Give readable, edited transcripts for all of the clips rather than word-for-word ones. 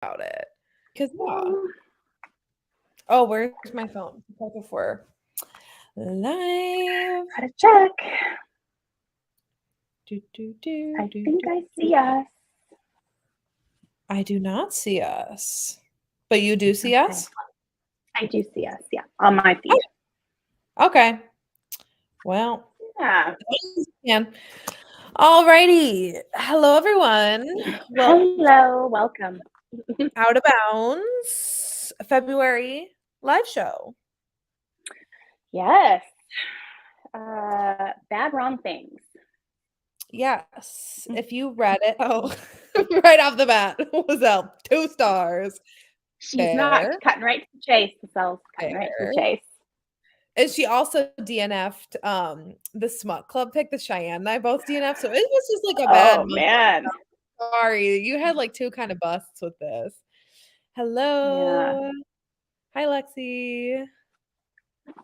about it. Because oh, where's my phone? Check if we're live. Gotta check. I think I see us. I do not see us. But you do see us? I do see us, yeah, on my feed. Oh. Okay. Well. Yeah. Alrighty. Hello, everyone. Hello, welcome. Out of Bounds February live show. Yes. Bad Wrong Things. Yes. If you read it, right off the bat, was out 2 stars. She's not cutting right to the chase. Cutting right to the chase. And she also DNF'd the Smut Club pick, the Cheyenne and I both DNF'd. So it was just like a bad month. Man. Sorry. You had like 2 kind of busts with this. Hello. Yeah. Hi, Lexi.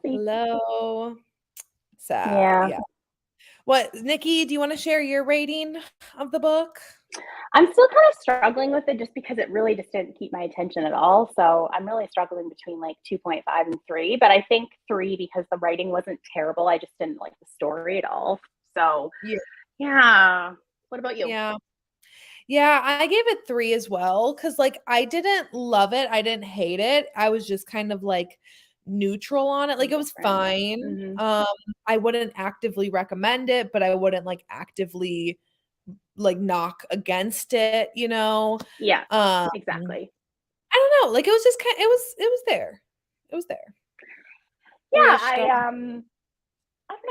Hello. Sad. Yeah. What, Nikki, do you want to share your rating of the book? I'm still kind of struggling with it just because it really just didn't keep my attention at all. So I'm really struggling between like 2.5 and 3, but I think 3 because the writing wasn't terrible. I just didn't like the story at all. So yeah. What about you? Yeah, I gave it 3 as well because like I didn't love it. I didn't hate it. I was just kind of like neutral on it. Like it was fine. Mm-hmm. I wouldn't actively recommend it, but I wouldn't like actively like knock against it, you know? Yeah, exactly. I don't know. Like it was just kind of, it was there. It was there. Yeah, I don't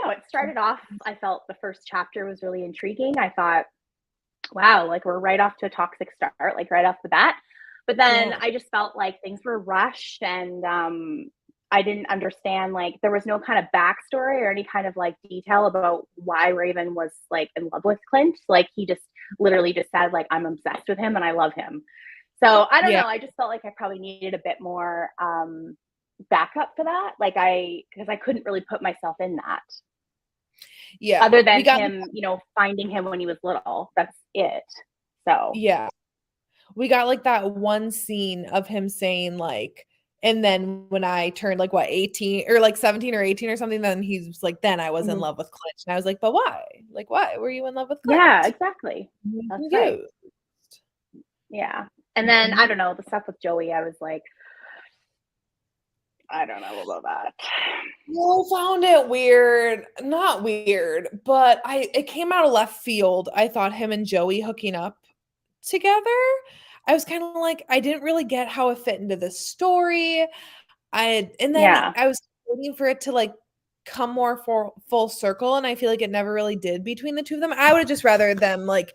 know. It started off, I felt the first chapter was really intriguing. I thought, wow, like we're right off to a toxic start, like right off the bat. But then I just felt like things were rushed and I didn't understand, like there was no kind of backstory or any kind of like detail about why Raven was like in love with Clint. Like he just literally just said like, I'm obsessed with him and I love him. So I don't know. I just felt like I probably needed a bit more backup for that. Like because I couldn't really put myself in that. Yeah. Other than him, you know, finding him when he was little. That's it. So yeah. We got like that one scene of him saying like, and then when I turned like what 18 or like 17 or 18 or something, then he was like, then I was in love with Clint. And I was like, but why? Like, why were you in love with Clint? Yeah, exactly. That's right. Yeah. And then I don't know, the stuff with Joey, I was like, I don't know about that. I found it weird. Not weird, but it came out of left field. I thought him and Joey hooking up together. I was kind of like, I didn't really get how it fit into the story. I was waiting for it to like come more full circle, and I feel like it never really did between the two of them. I would have just rather them like,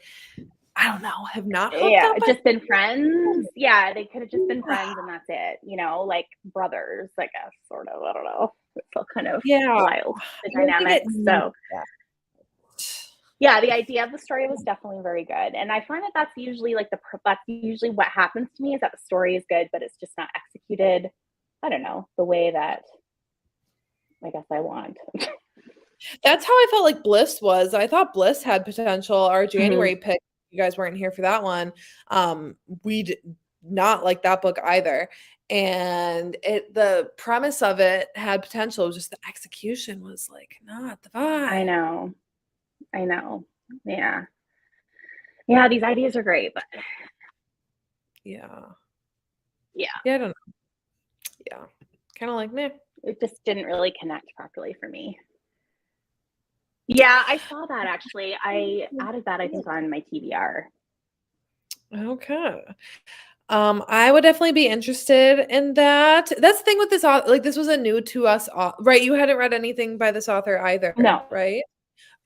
I don't know, have not hooked up. Just been friends. Yeah, they could have just been friends and that's it. You know, like brothers, I guess, sort of. I don't know. It's all kind of wild, the dynamics. So yeah, the idea of the story was definitely very good. And I find that that's usually like that's usually what happens to me is that the story is good, but it's just not executed, I don't know, the way that I guess I want. That's how I felt like Bliss was. I thought Bliss had potential. Our January pick, you guys weren't here for that one. We did not like that book either. And the premise of it had potential. It was just the execution was like not the vibe. I know. Yeah. Yeah, these ideas are great, but yeah, I don't know. Yeah, kind of like meh. It just didn't really connect properly for me. Yeah, I saw that actually. I added that, I think, on my TBR. Okay. I would definitely be interested in that. That's the thing with this author, like this was a new to us, right? You hadn't read anything by this author either, no. Right?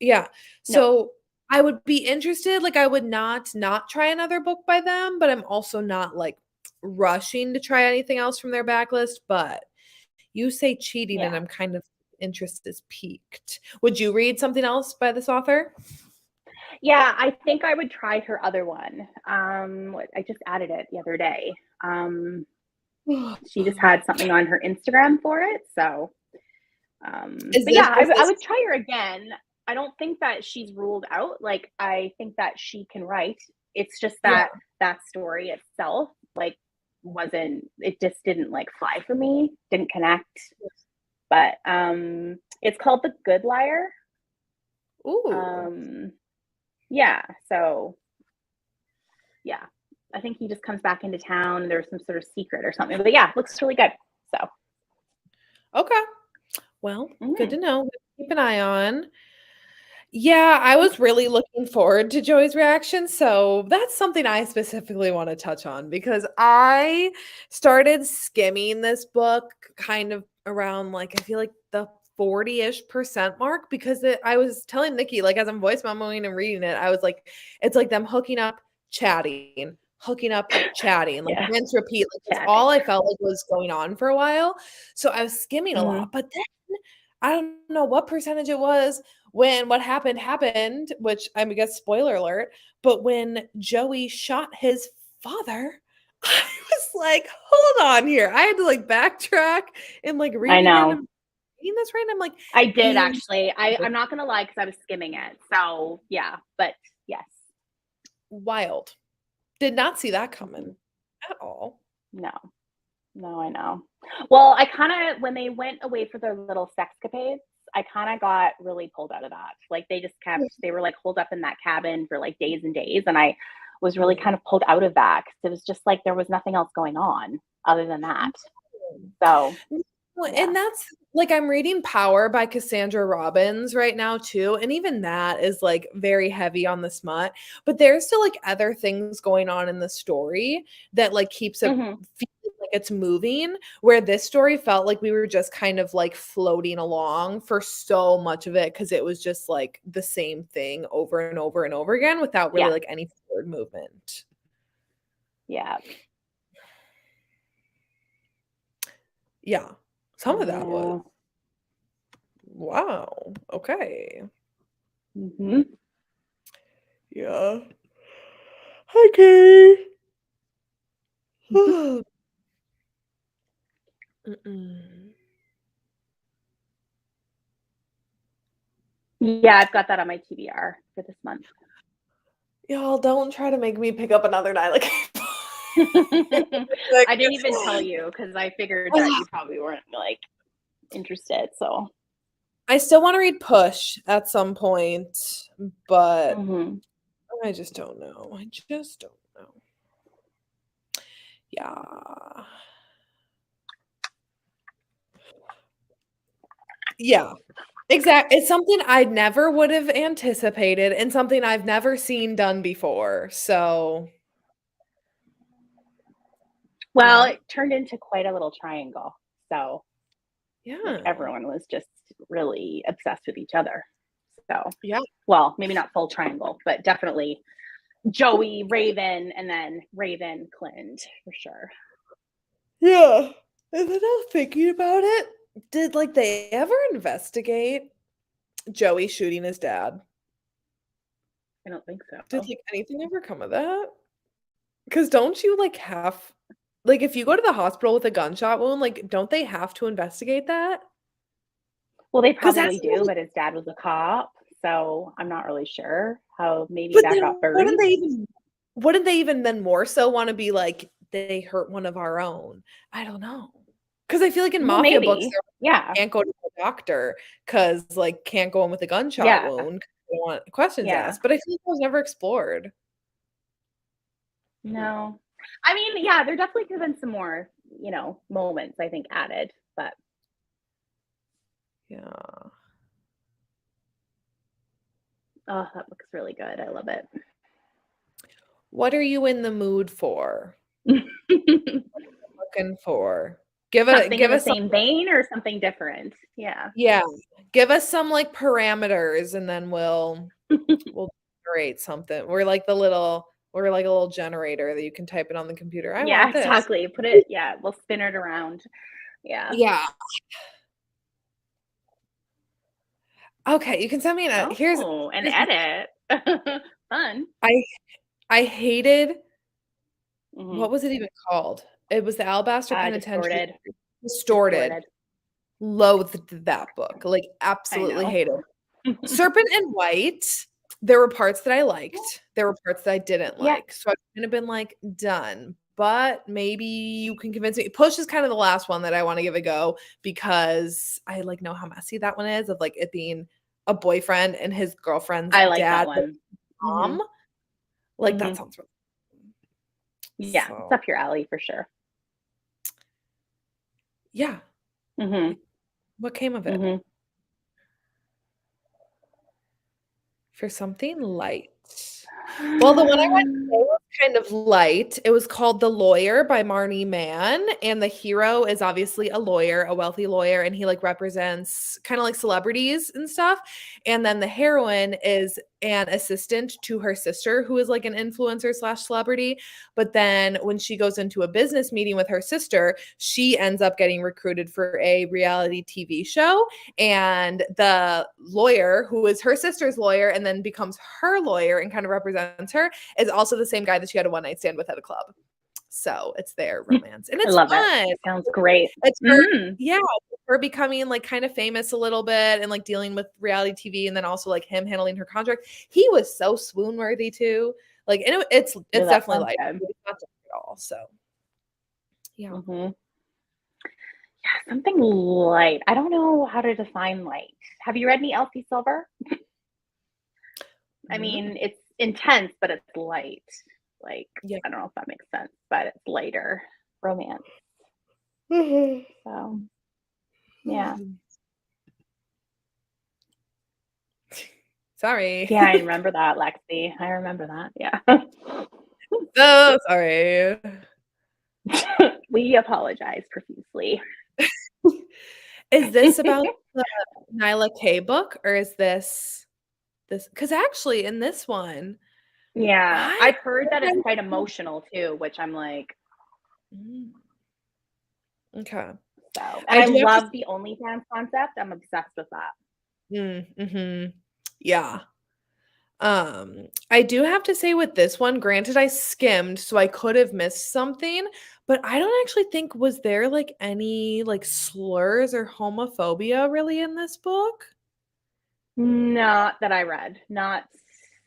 Yeah. So I would be interested. Like I would not try another book by them, but I'm also not like rushing to try anything else from their backlist. But you say cheating, and I'm kind of interest is piqued. Would you read something else by this author? Yeah, I think I would try her other one. I just added it the other day. She just had something on her Instagram for it. So, but yeah, I would try her again. I don't think that she's ruled out. Like, I think that she can write. It's just that that story itself like it just didn't like fly for me, didn't connect. But it's called The Good Liar. Ooh. Yeah, so yeah. I think he just comes back into town. There's some sort of secret or something. But yeah, looks really good. So Okay. Well, good to know. Keep an eye on. Yeah, I was really looking forward to Joey's reaction, so that's something I specifically want to touch on because I started skimming this book kind of around like I feel like the 40-ish% mark because I was telling Nikki like as I'm voice memoing and reading it, I was like, it's like them hooking up, chatting, like yeah, rinse, repeat. Like that's chatting. all I felt like was going on for a while. So I was skimming a lot, but then I don't know what percentage it was when what happened, which I guess spoiler alert, but when Joey shot his father, I was like, hold on here. I had to like backtrack and like I know. reading this right. I'm like, I did he actually. I'm not gonna lie because I was skimming it. So yeah, but yes. wild. Did not see that coming at all. No. No, I know. Well, I kinda when they went away for their little sexcapades, I kinda got really pulled out of that. Like they were like holed up in that cabin for like days and days, and I was really kind of pulled out of that because it was just like there was nothing else going on other than that. So Well, yeah. and that's like I'm reading Power by Cassandra Robbins right now too, and even that is like very heavy on the smut, but there's still like other things going on in the story that like keeps it Mhm. feeling like it's moving, where this story felt like we were just kind of like floating along for so much of it because it was just like the same thing over and over and over again without really Yeah. like any forward movement. Yeah. Yeah. Some of that was Yeah. wow. Okay. Mhm. Yeah. Okay. Mm-mm. Yeah, I've got that on my TBR for this month. Y'all don't try to make me pick up another Nyla Like, I didn't even tell you because I figured that you probably weren't like interested. So I still want to read Push at some point, but Mhm. I just don't know. I just don't know. Yeah. Yeah. Exactly. It's something I never would have anticipated and something I've never seen done before. So, Well, yeah. it turned into quite a little triangle. So like Yeah. everyone was just really obsessed with each other. So Yeah. well, maybe not full triangle, but definitely Joey, Raven, and then Raven, Clint for sure. Yeah. And then I was thinking about it. Did like they ever investigate Joey shooting his dad? I don't think Did so. like anything ever come of that? Because don't you like have like if you go to the hospital with a gunshot wound, like don't they have to investigate that? Well, they Because that's probably do, but his dad was a cop, so I'm not really sure how maybe but that got then buried. wouldn't they even then more so want to be like they hurt one of our own? I don't know. Because I feel like in Well, mafia books, maybe. they're Yeah. can't go to the doctor because like can't go in with a gunshot Yeah. wound 'cause they want questions Yeah. asked. But I feel like that was never explored. No. I mean, yeah, there definitely could have been some more, moments I think added, but Yeah. oh, that looks really good. I love it. What are you in the mood for? Looking for? Give Something in the us some same vein or something different. Yeah. yeah. Give us some like parameters and then we'll generate something. We're like a little generator that you can type it on the computer. I Yeah, want this. exactly. Put it, yeah, we'll spin it around. Yeah. Yeah. Okay, you can send me Oh, an here's edit. Fun. I I hated Hmm. what was it even called? It was the Alabaster Penitentiary. Distorted. Distorted. Distorted. Loathed that book. Like I absolutely know. hated. Serpent and White, there were parts that I liked. There were parts that I didn't Yeah. like. So I've kind of been like, done. but maybe you can convince me. Push is kind of the last one that I want to give a go because I like know how messy that one is of like it being a boyfriend and his girlfriend's I like that dad, one. mom. Like that Mhm. sounds really Yeah, it's so up your alley for sure. yeah. Mhm. Like, what came of it? Mhm. For something light. Well, the one I went today was kind of light. It was called The Lawyer by Marnie Mann, and the hero is obviously a lawyer, a wealthy lawyer, and he like represents kind of like celebrities and stuff. And then the heroine is an assistant to her sister who is like an influencer slash celebrity. But then when she goes into a business meeting with her sister, she ends up getting recruited for a reality TV show. And the lawyer, who is her sister's lawyer and then becomes her lawyer and kind of represents her, is also the same guy that she had a one night stand with at a club. So it's their romance. And I it's love it. fun. Sounds great. It's her, Mhm. yeah, her becoming like kind of famous a little bit and like dealing with reality TV and then also like him handling her contract. He was so swoon worthy too. Like, and Yeah, it's that definitely sounds like good. it's not dark at all. So yeah. Mhm. Yeah, something light. I don't know how to define light. Have you read any Elsie Silver? I No. mean, it's intense, but it's light. Like, Yeah. I don't know if that makes sense, but it's lighter romance. So, yeah. Sorry. Yeah, I remember that, Lexi. I remember that. Yeah. So sorry. We apologize profusely. Is this about the Nyla K book or is this because actually in this one, Yeah, I I've heard that it's quite emotional too, which I'm like, Mm, okay. so. And I I do have to love the OnlyFans concept. I'm obsessed with that. mhm. Yeah. I do have to say with this one, granted I skimmed, so I could have missed something, but I don't actually think was there like any like slurs or homophobia really in this book? Not that I read, not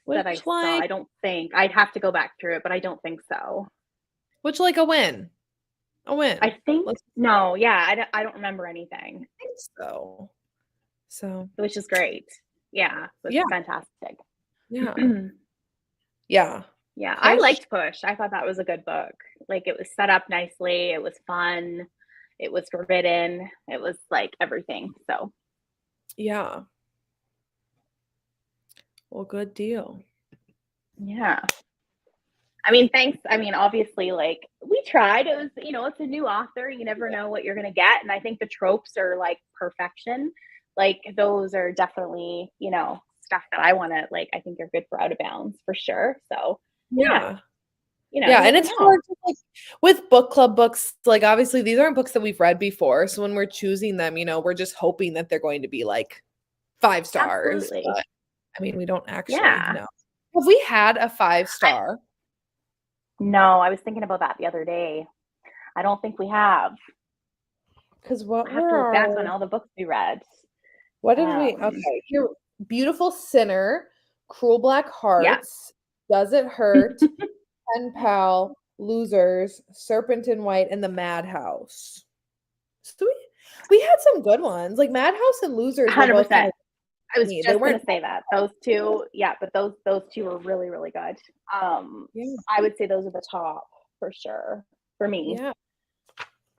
that I Which saw. like I don't think. I'd have to go back through it, but I don't think so. which like a win. A win. I think Let's no, yeah, I don't remember anything, think so. So, which is great. Yeah, it was yeah, fantastic. yeah. Yeah. Yeah, I Push. liked Push. I thought that was a good book. Like it was set up nicely, it was fun, it was written, it was like everything. So, Yeah. Well, good deal. yeah. I mean, thanks. I mean, obviously, like we tried. It was, it's a new author. You never know what you're gonna get. And I think the tropes are like perfection. Like those are definitely, stuff that I wanna like, I think are good for Out of Bounds for sure. So yeah, Yeah. you Yeah, and never it's know. hard to like with book club books, like obviously these aren't books that we've read before. So when we're choosing them, we're just hoping that they're going to be like 5 stars. Absolutely. But I mean, we don't actually Yeah. know. Have we had a I 5-star? no, I was thinking about that the other day. I don't think we have. Because I have to look back on all the books we read. what did we Um, okay, here Beautiful Sinner, Cruel Black yeah. Hearts, Does It Hurt, Pen Pal, Losers, Serpent in White, and The Madhouse. So we had some good ones. Like Madhouse and Losers were both kind 100%. of I was me. They just weren't gonna say that. Those two, yeah, but those two were really, really good. yeah, I would say those are the top for sure for me. yeah,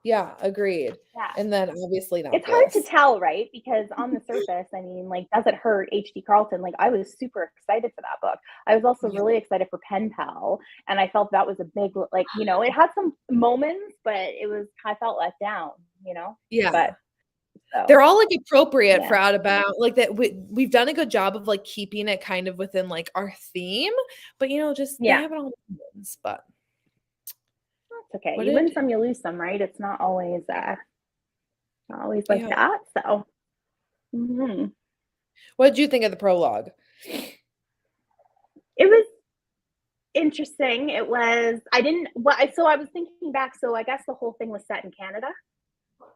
yeah, agreed. Yeah. And then obviously not It's hard to this. tell, right? Because on the surface, I mean, like, Does It Hurt? H.D. Carlton, like, I was super excited for that book. I was also Yeah, really excited for Pen Pal, and I felt that was a big, like, it had some moments, but I felt let down, yeah. but so, They're all like appropriate for yeah. Out About like that we've done a good job of like keeping it kind of within like our theme, but just they Yeah. haven't all wins, but That's okay. what You win did some, you lose some, right? It's not always like yeah. that. So, mhm. What did you think of the prologue? It was interesting. It was. I didn't. Well, so I was thinking back. So I guess the whole thing was set in Canada Oh,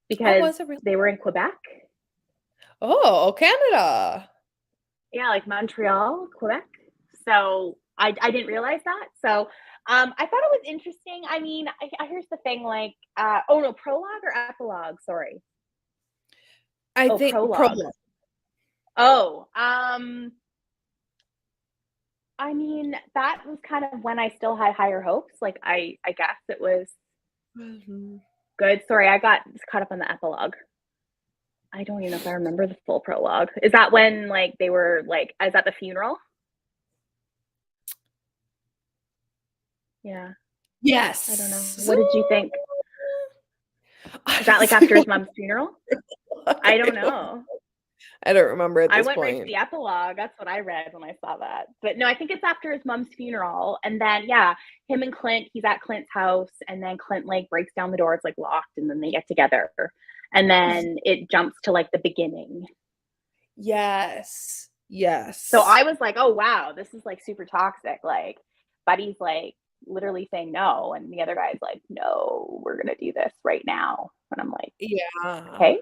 because was it really? they were in Quebec. Oh, Canada. Yeah, like Montreal, Quebec. So I didn't realize that. So I thought it was interesting. I mean, here's the thing, like, oh no, prologue or epilogue? Sorry. I Oh, think prologue. prologue. Oh, I mean, that was kind of when I still had higher hopes. Like, I guess it was good. Sorry, I got caught up on the epilogue. I don't even know if I remember the full prologue. Is that when, like, they were, like, is that the funeral? Yeah. Yes. I don't know. What did you think? Is that, like, after his mom's funeral? I don't know. I don't remember at I this went right to point. the epilogue. That's what I read when I saw that. But no, I think it's after his mom's funeral. And then, yeah, him and Clint, he's at Clint's house. And then Clint, like, breaks down the door. It's, like, locked. And then they get together. And then it jumps to, like, the beginning. Yes. Yes. So I was like, oh, wow, this is, like, super toxic. Like, Buddy's, like, literally saying no. And the other guy's like, no, we're going to do this right now. And I'm like, yeah. okay.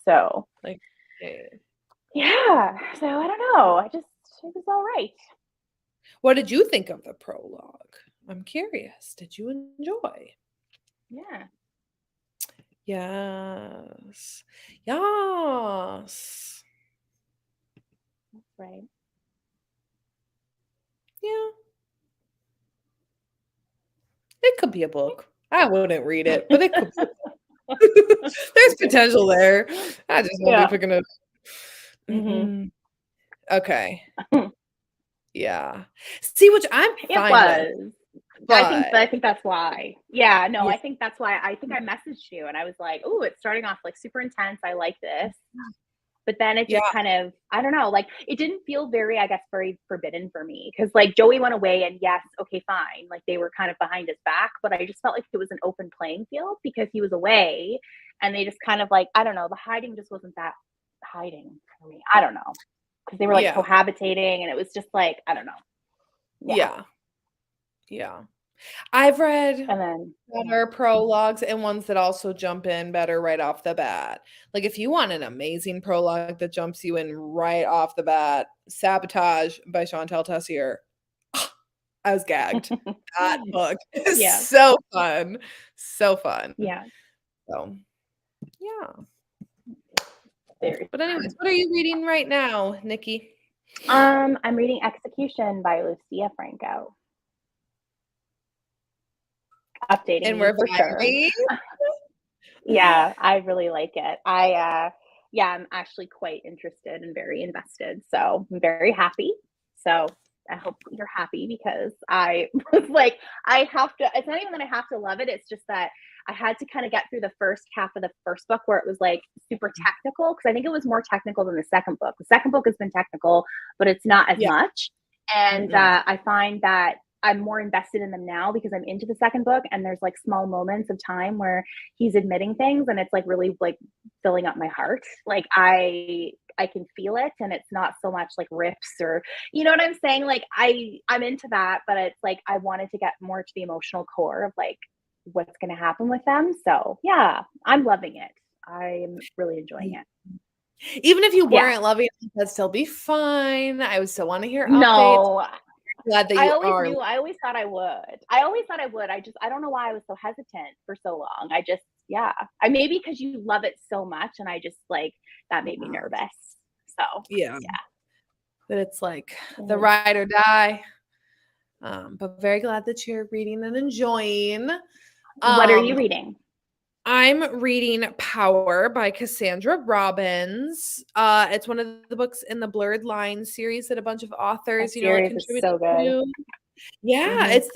So, Like, okay. Yeah. So I don't know. It was all right. What did you think of the prologue? I'm curious. Did you enjoy? Yeah. Yes. Yes. That's right. Yeah. It could be a book. I wouldn't read it, but it could be. There's potential there. I just won't be picking it. Mm-hmm. Okay. Yeah. See, which I'm fine with. But I think that's why. Yeah, no, I think that's why. I think I messaged you and I was like, oh, it's starting off like super intense. I like this. But then it just kind of, I don't know, like it didn't feel very, I guess, very forbidden for me. Cause like Joey went away and yes, okay, fine. Like they were kind of behind his back, but I just felt like it was an open playing field because he was away and they just kind of like, I don't know, the hiding just wasn't that hiding for me. I don't know. Cause they were like cohabitating and it was just like, I don't know. Yeah. I've read better prologues and ones that also jump in better right off the bat. Like if you want an amazing prologue that jumps you in right off the bat, Sabotage by Chantal Tessier. I was gagged. That book is so fun. So fun. Yeah. So, yeah. But anyways, what are you reading right now, Nikki? I'm reading Execution by Lucia Franco. Updating and we're for sure. Yeah, I really like it. I'm actually quite interested and very invested. So I'm very happy. So I hope you're happy because I was like, it's not even that I have to love it. It's just that I had to kind of get through the first half of the first book where it was like super technical. Cause I think it was more technical than the second book. The second book has been technical, but it's not as much. And I find that I'm more invested in them now because I'm into the second book and there's like small moments of time where he's admitting things and it's like really like filling up my heart. Like I can feel it and it's not so much like riffs or, you know what I'm saying? Like I'm into that, but it's like, I wanted to get more to the emotional core of like what's going to happen with them. So yeah, I'm loving it. I'm really enjoying it. Even if you weren't loving it, that'd still be fine. I would still want to hear updates. No. Glad that you are. I always thought I would. I don't know why I was so hesitant for so long. Maybe because you love it so much and I just like, that made me nervous. So yeah. But it's like the ride or die. But very glad that you're reading and enjoying. What are you reading? I'm reading Power by Cassandra Robbins. It's one of the books in the Blurred Lines series that a bunch of authors, contributed so good. to. Yeah, it's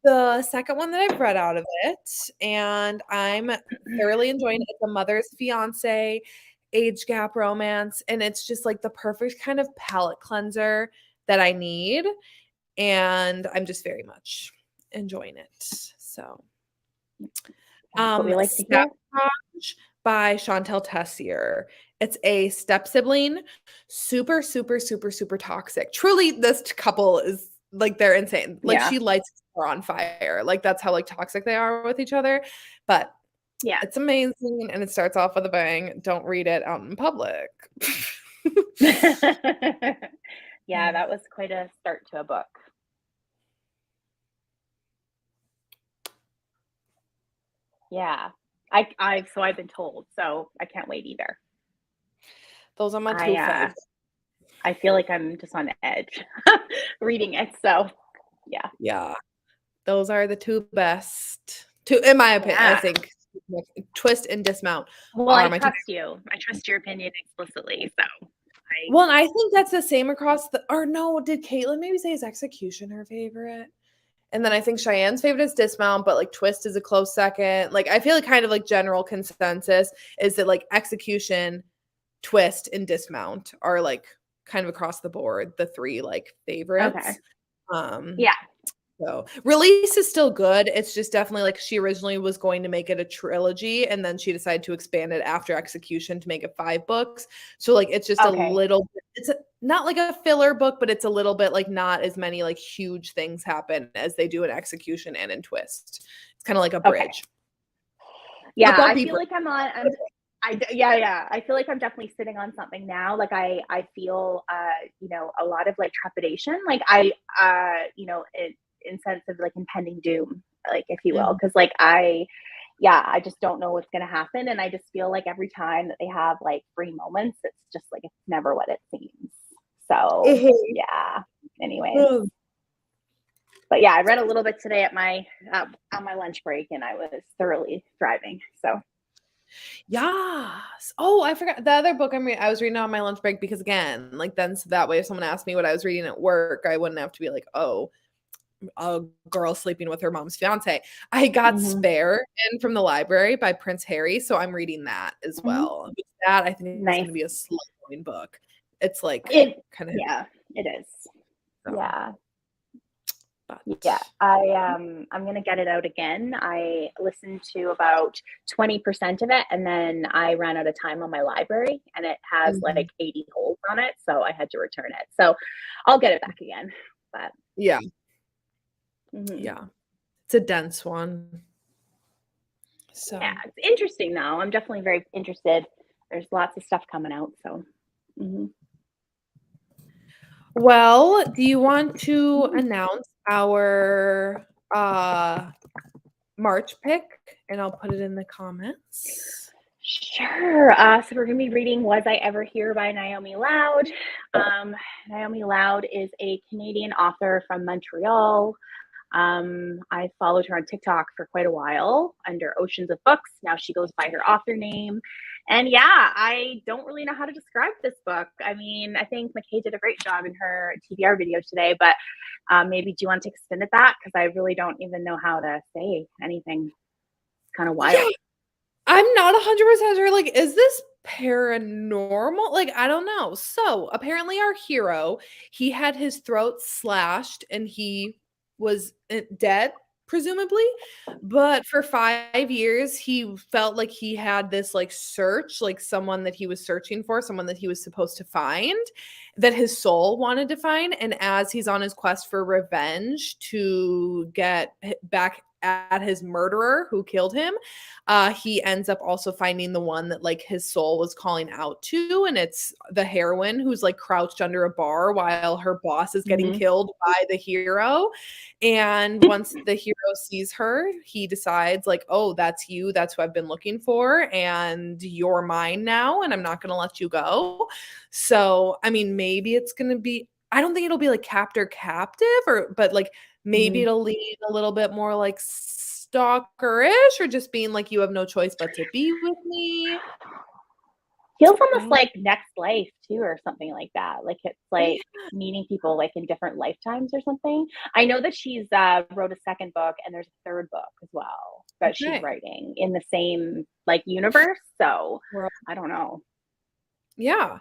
the second one that I've read out of it, and I'm thoroughly enjoying it. It's a mother's fiance age gap romance, and it's just like the perfect kind of palate cleanser that I need, and I'm just very much enjoying it. So we like to hear. Sabotage by Chantal Tessier. It's a step sibling, super, super, super, super toxic. Truly, this couple is like, they're insane. Like she lights her on fire. Like that's how like toxic they are with each other. But yeah, it's amazing. And it starts off with a bang. Don't read it out in public. Yeah, that was quite a start to a book. Yeah. So I've been told, so I can't wait either. Those are my I, 2 uh, faves. I feel like I'm just on edge reading it, so yeah. Yeah. Those are the 2 best. 2 in my opinion, I Yeah. think Twist and Dismount Well, are I my 2. trust you. I trust your opinion explicitly, so I Well, and I think that's the same across the or no, did Caitlin maybe say is Execution her favorite? And then I think Cheyenne's favorite is Dismount, but, like, Twist is a close second. Like, I feel like kind of, like, general consensus is that, like, Execution, Twist, and Dismount are, like, kind of across the board, the 3, like, okay. favorites. Um Yeah. So, Release is still good. It's just definitely like she originally was going to make it a trilogy and then she decided to expand it after Execution to make it 5 books. So like it's just a Okay. little bit not like a filler book, but it's a little bit like not as many like huge things happen as they do in Execution and in Twist. It's kind of like a Okay. bridge. A Yeah, I bumpy feel bridge. like yeah. I feel like I'm definitely sitting on something now. Like I feel, a lot of like trepidation. Like in sense of like impending doom, like if you will, Mhm. because I just don't know what's gonna happen, and I just feel like every time that they have like free moments, it's just like it's never what it seems. So Mhm. yeah. Anyways, Oh, but yeah, I read a little bit today at my on my lunch break, and I was thoroughly thriving. So yes. Oh, I forgot the other book I was reading on my lunch break because again, like then so that way if someone asked me what I was reading at work, I wouldn't have to be like, "Oh, a girl sleeping with her mom's fiance." I got mhm, Spare in from the library by Prince Harry, so I'm reading that as mhm. well. With that, I think it's Nice. gonna be a slow-going book. It's like It kind of heavy, Yeah, it is. so, Yeah. Yeah. but I'm gonna get it out again. I listened to about 20% of it and then I ran out of time on my library and it has Mhm. like 80 holes on it, so I had to return it. So I'll get it back again. But Yeah, mhm. yeah. It's a dense one. Yeah, So, it's interesting though. I'm definitely very interested. There's lots of stuff coming out, so mhm. well, do you want to Mhm. announce our, March pick? And I'll put it in the comments. Sure. So we're going to be reading Was I Ever Here by Naomi Loud. Naomi Loud is a Canadian author from Montreal. I followed her on TikTok for quite a while under Oceans of Books. Now she goes by her author name. And yeah, I don't really know how to describe this book. I mean, I think McKay did a great job in her TBR video today, but maybe do you want to take a spin at that? Because I really don't even know how to say anything. It's kind of Yeah. wild. I'm not 100% sure, like, is this paranormal? Like, I don't know. So, apparently our hero, he had his throat slashed and he was, dead, presumably, but for 5 years, he felt like he had this, like, search, like, someone that he was searching for, someone that he was supposed to find, that his soul wanted to find, and as he's on his quest for revenge to get back at his murderer who killed him, he ends up also finding the one that like his soul was calling out to, and it's the heroine who's like crouched under a bar while her boss is getting Hmm. killed by the hero. And once the hero sees her, he decides like, "Oh, that's you. That's who I've been looking for, and you're mine now, and I'm not going to let you go." So, I mean, maybe it's going to be. I don't think it'll be like captor captive, or but like maybe Hmm. it'll lean a little bit more like stalker-ish or just being like, "You have no choice but to be with me." Feels almost Oh, like Next Life too, or something like that. Like it's like yeah, meeting people like in different lifetimes or something. I know that she's wrote a second book and there's a third book as well that she's okay. writing in the same like universe. So Well, I don't know. yeah.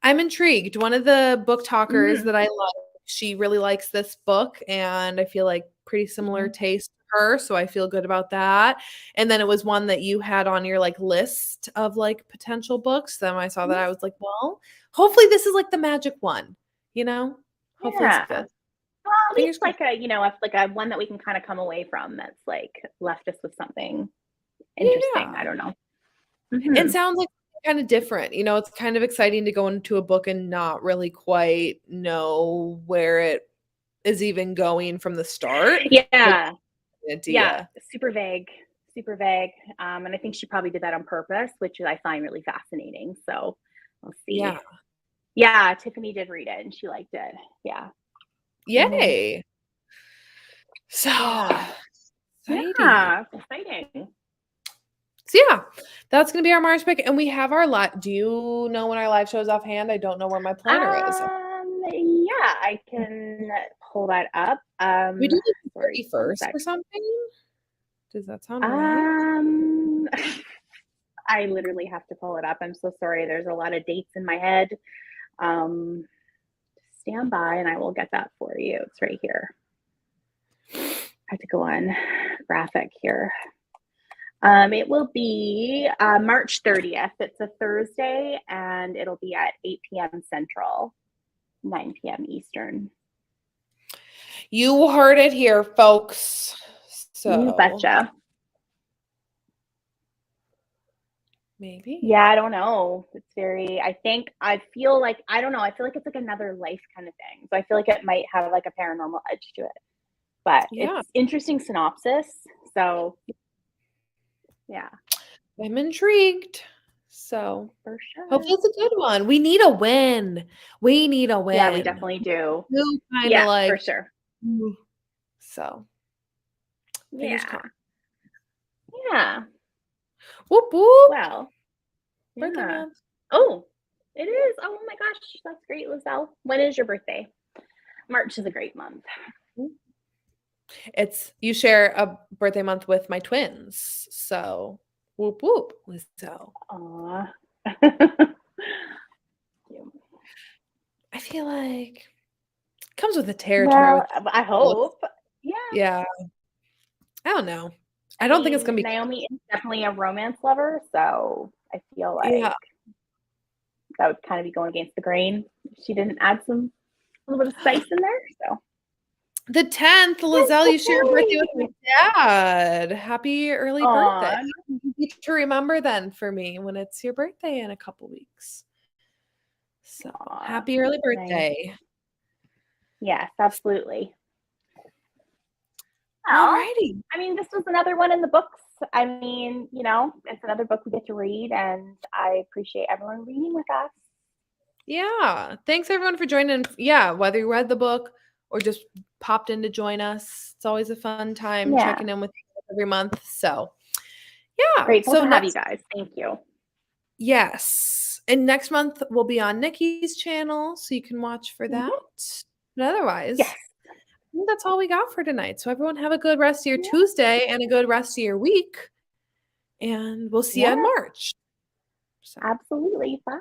I'm intrigued. One of the book talkers Hmm. that I love, she really likes this book, and I feel like pretty similar Hmm. taste to her, so I feel good about that. And then it was one that you had on your, like, list of, like, potential books. Then when I saw that, I was like, "Well, hopefully this is, like, the magic one," you know? Hopefully it's Yeah. good. Well, at least Fingers crossed. like a one that we can kind of come away from that's like left us with something interesting. I Yeah. don't know. It Hmm. sounds like kinda different, you know, it's kind of exciting to go into a book and not really quite know where it is even going from the start, like, Yeah. an Yeah. idea. Super vague. super vague. And I think she probably did that on purpose, which I find really fascinating. So we'll see. Yeah. Yeah, Tiffany did read it and she liked it. Yeah. Yay. So yeah. exciting. Yeah, exciting. So yeah, that's gonna be our March pick. And we have our live. Do you know when our live show is offhand? I don't know where my planner is. Yeah, I can pull that up. We do the Sorry, 31st or something. Does that sound right? I literally have to pull it up. I'm so sorry. There's a lot of dates in my head. Stand by and I will get that for you. It's right here. I have to go on graphic here. It will be March 30th. It's a Thursday and it'll be at 8 p.m. Central, 9 p.m. Eastern. You heard it here, folks. So you betcha. Maybe. Yeah, I don't know. It's I feel like it's like another life kind of thing. So I feel like it might have like a paranormal edge to it. But it's interesting synopsis. So yeah. I'm intrigued. So for sure. Hopefully it's a good one. We need a win. Yeah, we definitely do. Yeah, like, for sure. So yeah. Yeah. Whoop whoop. Well. Birthday month. Oh, it is. Oh my gosh, that's great, Lizelle. When is your birthday? March is a great month. You share a birthday month with my twins. So whoop whoop, Lizelle. Aww. I feel like it comes with the territory. Well, I hope. Yeah. Yeah. I don't know. I don't think it's gonna be. Naomi is definitely a romance lover, so I feel like that would kind of be going against the grain if she didn't add a little bit of spice in there. So the 10th, Lizelle, you share your birthday with my dad. Happy early birthday. You to remember then for me when it's your birthday in a couple weeks. So happy early birthday. Nice. Yes, absolutely. Alrighty. I mean, this was another one in the books. I mean, it's another book we get to read, and I appreciate everyone reading with us. Yeah. Thanks everyone for joining. Yeah, whether you read the book or just popped in to join us. It's always a fun time checking in with you every month. So yeah. Grateful to have you guys. Thank you. Yes. And next month we'll be on Nikki's channel, so you can watch for that. But otherwise, I think that's all we got for tonight. So everyone have a good rest of your Tuesday and a good rest of your week. And we'll see you in March. So. Absolutely. Bye.